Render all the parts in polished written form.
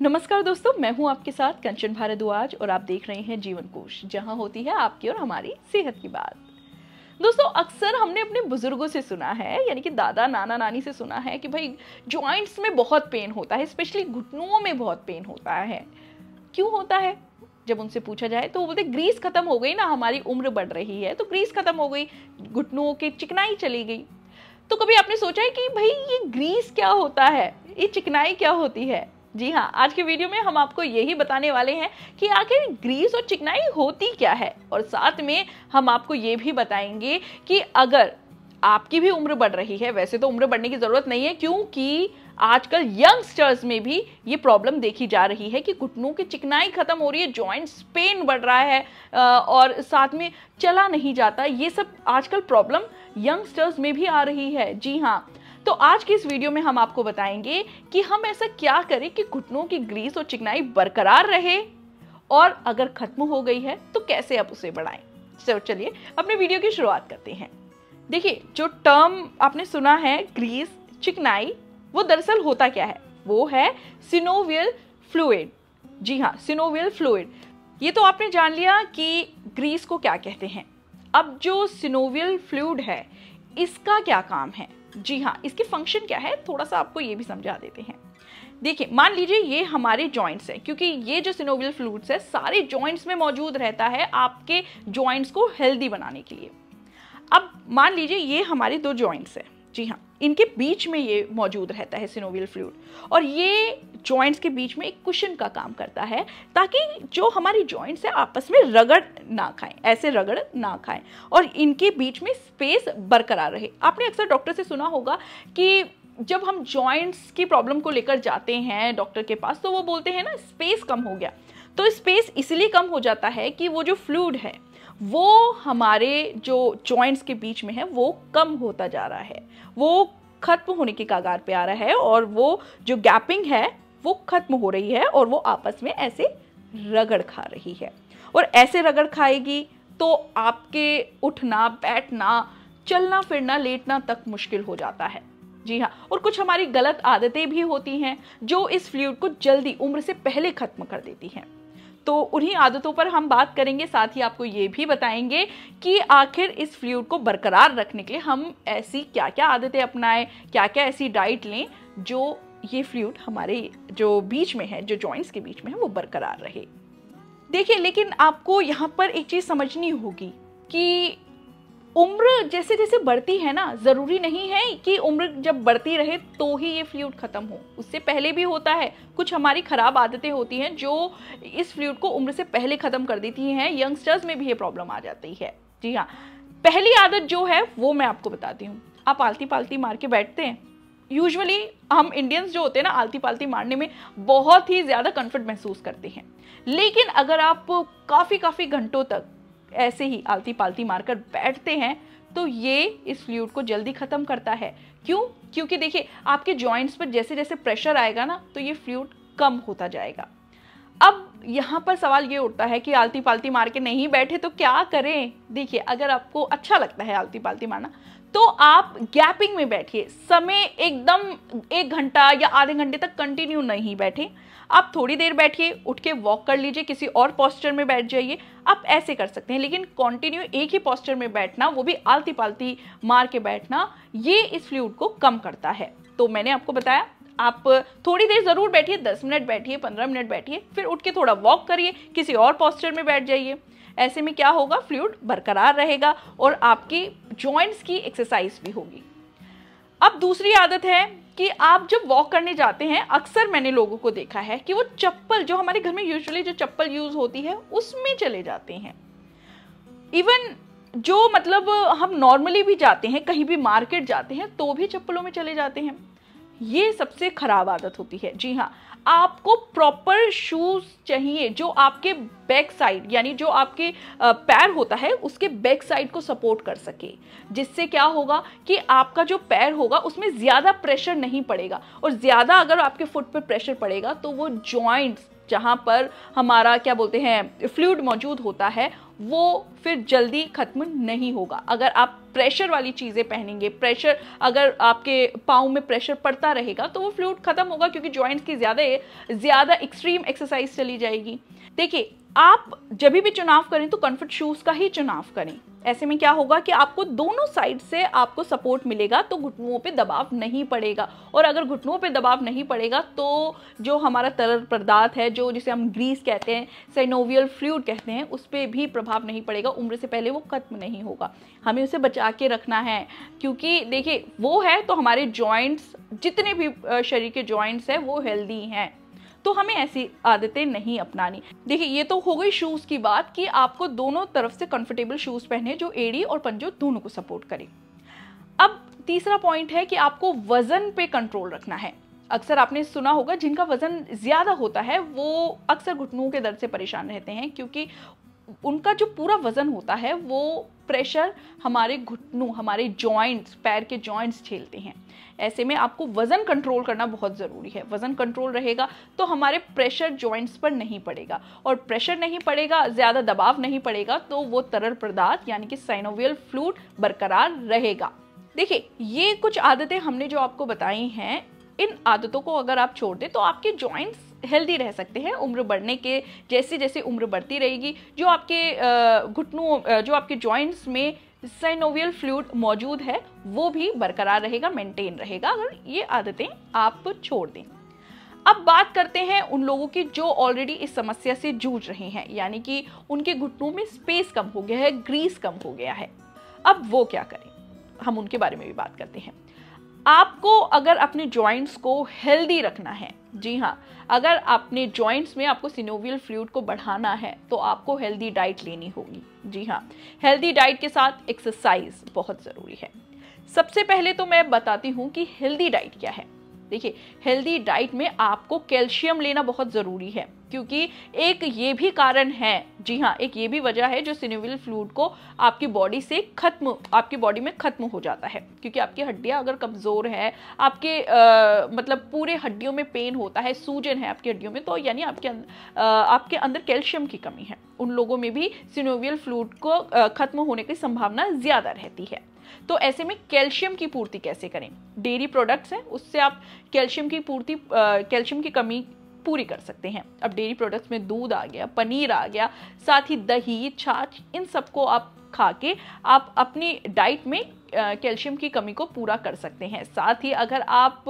नमस्कार दोस्तों, मैं हूं आपके साथ कंचन भारद्वाज और आप देख रहे हैं जीवन कोश, जहां होती है आपकी और हमारी सेहत की बात। दोस्तों, अक्सर हमने अपने बुजुर्गों से सुना है, यानी कि दादा नाना नानी से सुना है कि भाई जॉइंट्स में बहुत पेन होता है, स्पेशली घुटनों में बहुत पेन होता है। क्यों होता है? जब उनसे पूछा जाए तो वो बोलते ग्रीस खत्म हो गई ना, हमारी उम्र बढ़ रही है तो ग्रीस खत्म हो गई, घुटनों की चिकनाई चली गई। तो कभी आपने सोचा है कि भाई ये ग्रीस क्या होता है, ये चिकनाई क्या होती है? जी हाँ, आज के वीडियो में हम आपको यही बताने वाले हैं कि आखिर ग्रीस और चिकनाई होती क्या है, और साथ में हम आपको ये भी बताएंगे कि अगर आपकी भी उम्र बढ़ रही है, वैसे तो उम्र बढ़ने की जरूरत नहीं है क्योंकि आजकल यंगस्टर्स में भी ये प्रॉब्लम देखी जा रही है कि घुटनों की चिकनाई खत्म हो रही है, जॉइंट्स पेन बढ़ रहा है और साथ में चला नहीं जाता। ये सब आजकल प्रॉब्लम यंगस्टर्स में भी आ रही है। जी हाँ, तो आज की इस वीडियो में हम आपको बताएंगे कि हम ऐसा क्या करें कि घुटनों की ग्रीस और चिकनाई बरकरार रहे, और अगर खत्म हो गई है तो कैसे आप उसे बढ़ाएं। तो चलिए अपने वीडियो की शुरुआत करते हैं। देखिए, जो टर्म आपने सुना है ग्रीस चिकनाई, वो दरअसल होता क्या है? वो है सिनोवियल फ्लूइड। जी हाँ, सिनोवियल फ्लूइड। ये तो आपने जान लिया कि ग्रीस को क्या कहते हैं। अब जो सिनोवियल फ्लूइड है, इसका क्या काम है? जी हाँ, इसकी फंक्शन क्या है, थोड़ा सा आपको ये भी समझा देते हैं। देखिए, मान लीजिए ये हमारे जॉइंट्स हैं, क्योंकि ये जो सिनोवियल फ्लूइड्स है सारे जॉइंट्स में मौजूद रहता है आपके जॉइंट्स को हेल्दी बनाने के लिए। अब मान लीजिए ये हमारे दो जॉइंट्स हैं। जी हाँ, इनके बीच में ये मौजूद रहता है सिनोवियल फ्लूइड, और ये जॉइंट्स के बीच में एक कुशन का काम करता है ताकि जो हमारी जॉइंट्स है आपस में रगड़ ना खाएं, ऐसे रगड़ ना खाएं, और इनके बीच में स्पेस बरकरार रहे। आपने अक्सर डॉक्टर से सुना होगा कि जब हम जॉइंट्स की प्रॉब्लम को लेकर जाते हैं डॉक्टर के पास, तो वो बोलते हैं ना स्पेस कम हो गया। तो स्पेस इसलिए कम हो जाता है कि वो जो फ्लूइड है वो हमारे जो जॉइंट्स के बीच में है वो कम होता जा रहा है, वो खत्म होने के कगार पे आ रहा है, और वो जो गैपिंग है वो खत्म हो रही है, और वो आपस में ऐसे रगड़ खा रही है। और ऐसे रगड़ खाएगी तो आपके उठना बैठना चलना फिरना लेटना तक मुश्किल हो जाता है। जी हाँ, और कुछ हमारी गलत आदतें भी होती हैं जो इस फ्लूइड को जल्दी उम्र से पहले खत्म कर देती हैं। तो उन्हीं आदतों पर हम बात करेंगे, साथ ही आपको ये भी बताएंगे कि आखिर इस फ्लूइड को बरकरार रखने के लिए हम ऐसी क्या क्या आदतें अपनाएं, क्या क्या ऐसी डाइट लें जो ये फ्लूइड हमारे जो बीच में है, जो जॉइंट्स के बीच में है, वो बरकरार रहे। देखिए, लेकिन आपको यहाँ पर एक चीज समझनी होगी कि उम्र जैसे जैसे बढ़ती है ना, जरूरी नहीं है कि उम्र जब बढ़ती रहे तो ही ये फ्लूइड खत्म हो, उससे पहले भी होता है। कुछ हमारी खराब आदतें होती हैं जो इस फ्लूइड को उम्र से पहले खत्म कर देती हैं। यंगस्टर्स में भी ये प्रॉब्लम आ जाती है। जी हाँ, पहली आदत जो है वो मैं आपको बताती हूँ। आप आलती पालती मार के बैठते हैं। यूजुअली हम इंडियंस जो होते हैं ना, आलती पालती मारने में बहुत ही ज्यादा कंफर्ट महसूस करते हैं, लेकिन अगर आप काफी घंटों तक ऐसे ही आलती पालती मारकर बैठते हैं तो ये इस फ्लूइड को जल्दी खत्म करता है। क्यों? क्योंकि देखिए, आपके जॉइंट्स पर जैसे जैसे प्रेशर आएगा ना, तो ये फ्लूइड कम होता जाएगा। अब यहाँ पर सवाल ये उठता है कि आलती पालती मार के नहीं बैठे तो क्या करें? देखिए, अगर आपको अच्छा लगता है आलती पालती मारना तो आप गैपिंग में बैठिए। समय एकदम 1 घंटा या आधे घंटे तक कंटिन्यू नहीं बैठे, आप थोड़ी देर बैठिए, उठ के वॉक कर लीजिए, किसी और पोस्चर में बैठ जाइए। आप ऐसे कर सकते हैं, लेकिन कंटिन्यू एक ही पोस्चर में बैठना, वो भी आलती पालती मार के बैठना, ये इस फ्लूइड को कम करता है। तो मैंने आपको बताया, आप थोड़ी देर जरूर बैठिए, 10 मिनट बैठिए, 15 मिनट बैठिए, फिर उठ के थोड़ा वॉक करिए, किसी और पोस्चर में बैठ जाइए। ऐसे में क्या होगा, फ्लूइड बरकरार रहेगा और आपकी जॉइंट्स की एक्सरसाइज भी होगी। अब दूसरी आदत है कि आप जब वॉक करने जाते हैं, अक्सर मैंने लोगों को देखा है कि वो चप्पल, जो हमारे घर में यूजुअली जो चप्पल यूज होती है, उसमें चले जाते हैं। इवन जो मतलब हम नॉर्मली भी जाते हैं, कहीं भी मार्केट जाते हैं तो भी चप्पलों में चले जाते हैं। ये सबसे खराब आदत होती है। जी हाँ, आपको प्रॉपर शूज चाहिए जो आपके बैक साइड, यानी जो आपके पैर होता है उसके बैक साइड को सपोर्ट कर सके, जिससे क्या होगा कि आपका जो पैर होगा उसमें ज्यादा प्रेशर नहीं पड़ेगा, और ज्यादा अगर आपके फुट पे प्रेशर पड़ेगा तो वो जॉइंट्स जहाँ पर हमारा क्या बोलते हैं फ्लूइड मौजूद होता है, वो फिर जल्दी खत्म नहीं होगा। अगर आप प्रेशर वाली चीज़ें पहनेंगे, प्रेशर अगर आपके पाँव में प्रेशर पड़ता रहेगा तो वो फ्लूइड खत्म होगा, क्योंकि जॉइंट्स की ज़्यादा एक्सट्रीम एक्सरसाइज चली जाएगी। देखिए, आप जब भी चुनाव करें तो कंफर्ट शूज़ का ही चुनाव करें। ऐसे में क्या होगा कि आपको दोनों साइड से आपको सपोर्ट मिलेगा, तो घुटनों पे दबाव नहीं पड़ेगा। और अगर घुटनों पे दबाव नहीं पड़ेगा तो जो हमारा तरल पदार्थ है, जो जिसे हम ग्रीस कहते हैं, साइनोवियल फ्लूइड कहते हैं, उस पर भी प्रभाव नहीं पड़ेगा। उम्र से पहले वो खत्म नहीं होगा। हमें उसे बचा के रखना है, क्योंकि देखिए वो है तो हमारे जॉइंट्स, जितने भी शरीर के जॉइंट्स हैं वो हेल्दी हैं, तो हमें ऐसी आदतें नहीं अपनानी। देखिए, ये तो हो गई शूज़ की बात कि आपको दोनों तरफ से कंफर्टेबल शूज़ पहने जो एड़ी और पंजों दोनों को सपोर्ट करें। अब तीसरा पॉइंट है कि आपको वजन पे कंट्रोल रखना है। अक्सर आपने सुना होगा जिनका वजन ज़्यादा होता है वो अक्सर घुटनों के दर्द से परेशान रहते हैं, क्योंकि उनका जो पूरा वजन होता है वो प्रेशर हमारे घुटनों, हमारे जॉइंट्स, पैर के जॉइंट्स झेलते हैं। ऐसे में आपको वजन कंट्रोल करना बहुत ज़रूरी है। वजन कंट्रोल रहेगा तो हमारे प्रेशर जॉइंट्स पर नहीं पड़ेगा, और प्रेशर नहीं पड़ेगा, ज़्यादा दबाव नहीं पड़ेगा, तो वो तरल पदार्थ यानी कि साइनोवियल फ्लूइड बरकरार रहेगा। देखिए, ये कुछ आदतें हमने जो आपको बताई हैं, इन आदतों को अगर आप छोड़ दें तो आपके जॉइंट्स हेल्दी रह सकते हैं। उम्र बढ़ने के जैसे जैसे उम्र बढ़ती रहेगी, जो आपके घुटनों, जो आपके जॉइंट्स में साइनोवियल फ्लूइड मौजूद है वो भी बरकरार रहेगा, मेंटेन रहेगा, अगर ये आदतें आप छोड़ दें। अब बात करते हैं उन लोगों की जो ऑलरेडी इस समस्या से जूझ रहे हैं, यानी कि उनके घुटनों में स्पेस कम हो गया है, ग्रीस कम हो गया है। अब वो क्या करें, हम उनके बारे में भी बात करते हैं। आपको अगर अपने जॉइंट्स को हेल्दी रखना है, जी हाँ, अगर अपने जॉइंट्स में आपको सिनोवियल फ्लूइड को बढ़ाना है तो आपको हेल्दी डाइट लेनी होगी। जी हाँ, हेल्दी डाइट के साथ एक्सरसाइज बहुत ज़रूरी है। सबसे पहले तो मैं बताती हूँ कि हेल्दी डाइट क्या है। देखिए, हेल्दी डाइट में आपको कैल्शियम लेना बहुत ज़रूरी है, क्योंकि एक ये भी कारण है, जी हाँ, एक ये भी वजह है जो सिनोवियल फ्लूइड को आपकी बॉडी से आपकी बॉडी में ख़त्म हो जाता है, क्योंकि आपकी हड्डियाँ अगर कमज़ोर है, आपके मतलब पूरे हड्डियों में पेन होता है, सूजन है आपकी हड्डियों में, तो यानी आपके अंदर कैल्शियम की कमी है। उन लोगों में भी सिनोवियल फ्लूइड को ख़त्म होने की संभावना ज़्यादा रहती है। तो ऐसे में कैल्शियम की पूर्ति कैसे करें? डेयरी प्रोडक्ट्स हैं, उससे आप कैल्शियम की कमी पूरी कर सकते हैं। अब डेयरी प्रोडक्ट्स में दूध आ गया, पनीर आ गया, साथ ही दही, छाछ, इन सबको आप खा के आप अपनी डाइट में कैल्शियम की कमी को पूरा कर सकते हैं। साथ ही अगर आप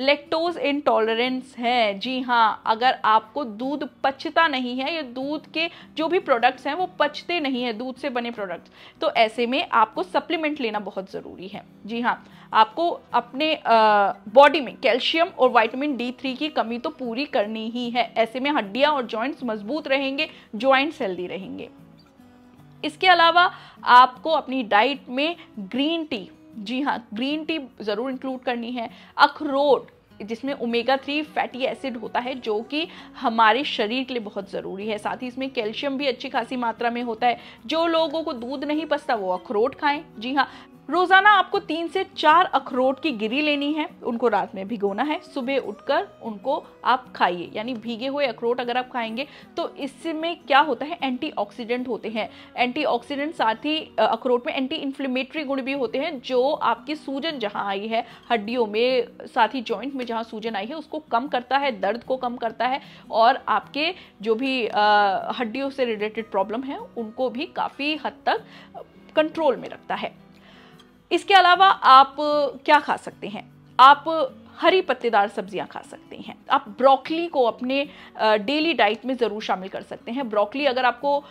लैक्टोज इंटॉलरेंस हैं, जी हाँ, अगर आपको दूध पचता नहीं है या दूध के जो भी प्रोडक्ट्स हैं वो पचते नहीं है, दूध से बने प्रोडक्ट्स, तो ऐसे में आपको सप्लीमेंट लेना बहुत ज़रूरी है। जी हाँ, आपको अपने बॉडी में कैल्शियम और विटामिन D3 की कमी तो पूरी करनी ही है। ऐसे में हड्डियाँ और जॉइंट्स मजबूत रहेंगे, जॉइंट्स हेल्दी रहेंगे। इसके अलावा आपको अपनी डाइट में ग्रीन टी, जी हाँ, ग्रीन टी ज़रूर इंक्लूड करनी है। अखरोट, जिसमें ओमेगा 3 फैटी एसिड होता है, जो कि हमारे शरीर के लिए बहुत ज़रूरी है। साथ ही इसमें कैल्शियम भी अच्छी खासी मात्रा में होता है। जो लोगों को दूध नहीं पचता वो अखरोट खाएं। जी हाँ, रोज़ाना आपको 3 से 4 अखरोट की गिरी लेनी है, उनको रात में भिगोना है, सुबह उठकर उनको आप खाइए। यानी भीगे हुए अखरोट अगर आप खाएंगे तो इसमें क्या होता है, एंटीऑक्सीडेंट होते हैं। एंटीऑक्सीडेंट साथ ही अखरोट में एंटी इन्फ्लेमेटरी गुण भी होते हैं, जो आपकी सूजन जहाँ आई है हड्डियों में, साथ ही जॉइंट में जहाँ सूजन आई है, उसको कम करता है, दर्द को कम करता है, और आपके जो भी हड्डियों से रिलेटेड प्रॉब्लम है उनको भी काफ़ी हद तक कंट्रोल में रखता है। इसके अलावा आप क्या खा सकते हैं? आप हरी पत्तेदार सब्जियां खा सकते हैं। आप ब्रोकली को अपने डेली डाइट में ज़रूर शामिल कर सकते हैं। ब्रोकली अगर आपको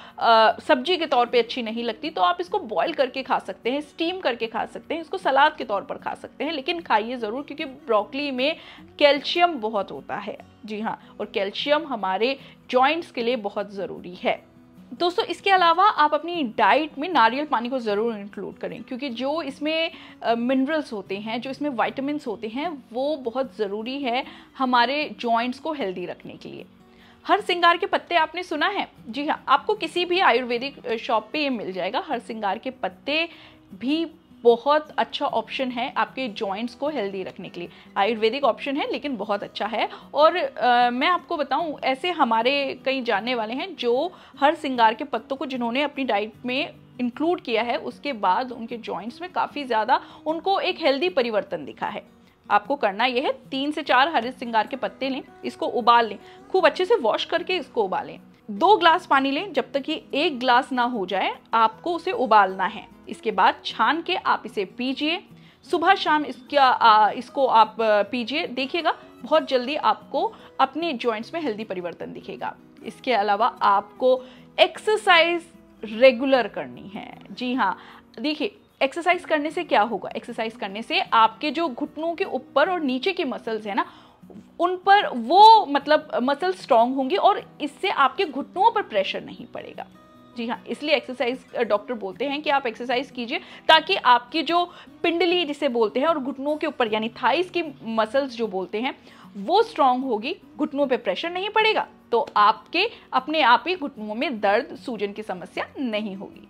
सब्जी के तौर पे अच्छी नहीं लगती तो आप इसको बॉईल करके खा सकते हैं, स्टीम करके खा सकते हैं, इसको सलाद के तौर पर खा सकते हैं, लेकिन खाइए ज़रूर, क्योंकि ब्रोकली में कैल्शियम बहुत होता है। जी हाँ, और कैल्शियम हमारे जॉइंट्स के लिए बहुत ज़रूरी है। दोस्तों, इसके अलावा आप अपनी डाइट में नारियल पानी को ज़रूर इंक्लूड करें, क्योंकि जो इसमें मिनरल्स होते हैं, जो इसमें विटामिन्स होते हैं, वो बहुत ज़रूरी है हमारे जॉइंट्स को हेल्दी रखने के लिए। हर सिंगार के पत्ते आपने सुना है? जी हाँ, आपको किसी भी आयुर्वेदिक शॉप पे ये मिल जाएगा। हर सिंगार के पत्ते भी बहुत अच्छा ऑप्शन है आपके जॉइंट्स को हेल्दी रखने के लिए। आयुर्वेदिक ऑप्शन है लेकिन बहुत अच्छा है। और मैं आपको बताऊं, ऐसे हमारे कई जानने वाले हैं जो हर सिंगार के पत्तों को जिन्होंने अपनी डाइट में इंक्लूड किया है, उसके बाद उनके जॉइंट्स में काफ़ी ज़्यादा उनको एक हेल्दी परिवर्तन दिखा है। आपको करना यह है 3 से 4 हरे सिंगार के पत्ते लें, इसको उबाल लें, खूब अच्छे से वॉश करके इसको उबालें। 2 ग्लास पानी लें, जब तक ये 1 ग्लास ना हो जाए आपको उसे उबालना है। इसके बाद छान के आप इसे पीजिए, सुबह शाम इसको आप पीजिए, देखिएगा बहुत जल्दी आपको अपने जॉइंट्स में हेल्दी परिवर्तन दिखेगा। इसके अलावा आपको एक्सरसाइज रेगुलर करनी है। जी हाँ, देखिए एक्सरसाइज करने से क्या होगा, एक्सरसाइज करने से आपके जो घुटनों के ऊपर और नीचे की मसल्स है ना, उन पर वो मतलब मसल स्ट्रांग होंगी और इससे आपके घुटनों पर प्रेशर नहीं पड़ेगा। जी हाँ, इसलिए एक्सरसाइज डॉक्टर बोलते हैं कि आप एक्सरसाइज कीजिए ताकि आपकी जो पिंडली जिसे बोलते हैं और घुटनों के ऊपर यानी थाइस की मसल्स जो बोलते हैं वो स्ट्रांग होगी, घुटनों पे प्रेशर नहीं पड़ेगा, तो आपके अपने आप ही घुटनों में दर्द सूजन की समस्या नहीं होगी।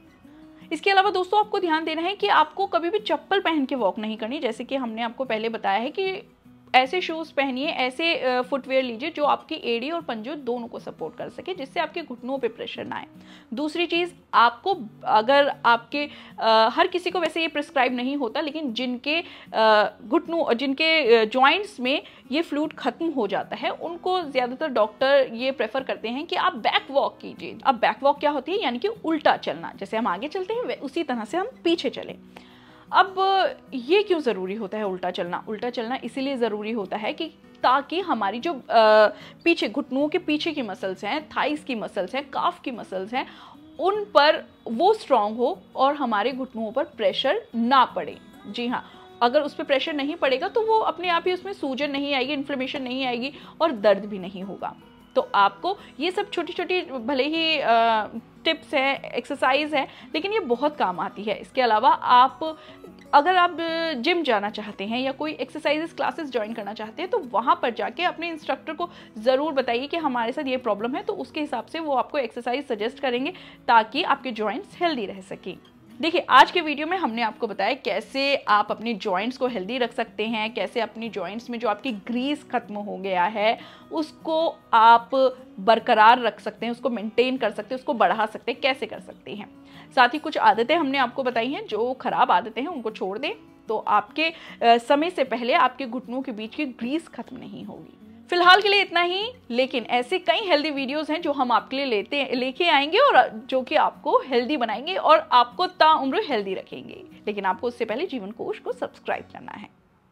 इसके अलावा दोस्तों आपको ध्यान देना है कि आपको कभी भी चप्पल पहन के वॉक नहीं करनी। जैसे कि हमने आपको पहले बताया है कि ऐसे शूज़ पहनिए, ऐसे फुटवेयर लीजिए जो आपकी एड़ी और पंजे दोनों को सपोर्ट कर सके, जिससे आपके घुटनों पे प्रेशर ना आए। दूसरी चीज़, आपको अगर आपके हर किसी को वैसे ये प्रिस्क्राइब नहीं होता, लेकिन जिनके घुटनों जिनके जॉइंट्स में ये फ्लूइड खत्म हो जाता है उनको ज़्यादातर डॉक्टर ये प्रेफर करते हैं कि आप बैक वॉक कीजिए। अब बैक वॉक क्या होती है, यानी कि उल्टा चलना, जैसे हम आगे चलते हैं उसी तरह से हम पीछे चलें। अब ये क्यों ज़रूरी होता है उल्टा चलना? उल्टा चलना इसीलिए ज़रूरी होता है कि ताकि हमारी जो पीछे घुटनों के पीछे की मसल्स हैं, थाइस की मसल्स हैं, काफ की मसल्स हैं, उन पर वो स्ट्रांग हो और हमारे घुटनों पर प्रेशर ना पड़े। जी हाँ, अगर उस पर प्रेशर नहीं पड़ेगा तो वो अपने आप ही उसमें सूजन नहीं आएगी, इन्फ्लेमेशन नहीं आएगी और दर्द भी नहीं होगा। तो आपको ये सब छोटी छोटी भले ही टिप्स है, एक्सरसाइज है, लेकिन ये बहुत काम आती है। इसके अलावा अगर आप जिम जाना चाहते हैं या कोई एक्सरसाइजेस क्लासेस ज्वाइन करना चाहते हैं तो वहाँ पर जाके अपने इंस्ट्रक्टर को ज़रूर बताइए कि हमारे साथ ये प्रॉब्लम है, तो उसके हिसाब से वो आपको एक्सरसाइज सजेस्ट करेंगे ताकि आपके जॉइंट्स हेल्दी रह सकें। देखिए, आज के वीडियो में हमने आपको बताया कैसे आप अपने जॉइंट्स को हेल्दी रख सकते हैं, कैसे अपनी जॉइंट्स में जो आपकी ग्रीस खत्म हो गया है उसको आप बरकरार रख सकते हैं, उसको मेंटेन कर सकते हैं, उसको बढ़ा सकते हैं, कैसे कर सकते हैं। साथ ही कुछ आदतें हमने आपको बताई हैं, जो खराब आदतें हैं उनको छोड़ दें तो आपके समय से पहले आपके घुटनों के बीच की ग्रीस खत्म नहीं होगी। फिलहाल के लिए इतना ही, लेकिन ऐसे कई हेल्दी वीडियोस हैं जो हम आपके लिए लेके आएंगे और जो कि आपको हेल्दी बनाएंगे और आपको ताउम्र हेल्दी रखेंगे। लेकिन आपको उससे पहले जीवन कोश को सब्सक्राइब करना है।